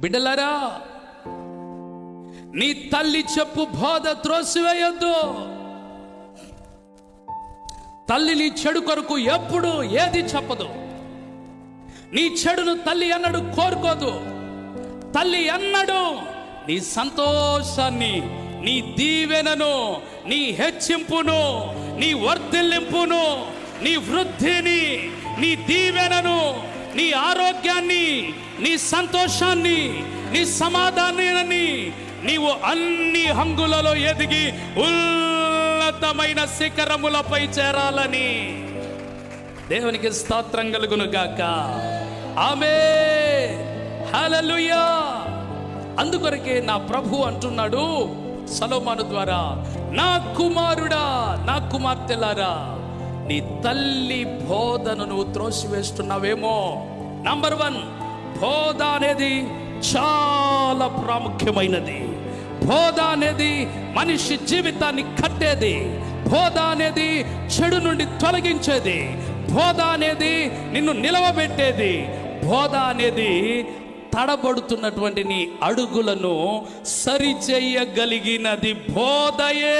బిడ్డలారా, నీ తల్లి చెప్పు బోధ త్రోసివేయొద్దు. తల్లి నీ చెడు కొరకు ఎప్పుడు ఏది చెప్పదు. నీ చెడును తల్లి అన్నడు కోరుకోదు. తల్లి అన్నడు నీ సంతోషాన్ని, నీ దీవెనను, నీ హెచ్చింపును, నీ వర్ధిల్లింపును, నీ వృద్ధిని, నీ దీవెనను, నీ ఆరోగ్యాన్ని, నీ సంతోషాన్ని, నీ సమాధానాన్ని నీవు అన్ని హంగులలో ఎదిగి ఉన్నతమైన శిఖరములపై చేరాలని దేవునికి స్తోత్రం కలుగును గాక. ఆమేన్, హల్లెలూయా. అందుకొరకే నా ప్రభు అంటున్నాడు సొలొమోను ద్వారా, నా కుమారుడా, నా కుమార్తెలారా, నీ తల్లి బోధను నువ్వు త్రోసివేస్తున్నావేమో. నంబర్ 1, బోధ అనేది చాలా ప్రాముఖ్యమైనది. బోధ అనేది మనిషి జీవితాన్ని కట్టేది. బోధ అనేది చెడు నుండి తొలగించేది. బోధ అనేది నిన్ను నిలవబెట్టేది. బోధ అనేది తడబడుతున్నటువంటి నీ అడుగులను సరిచేయగలిగినది బోధయే.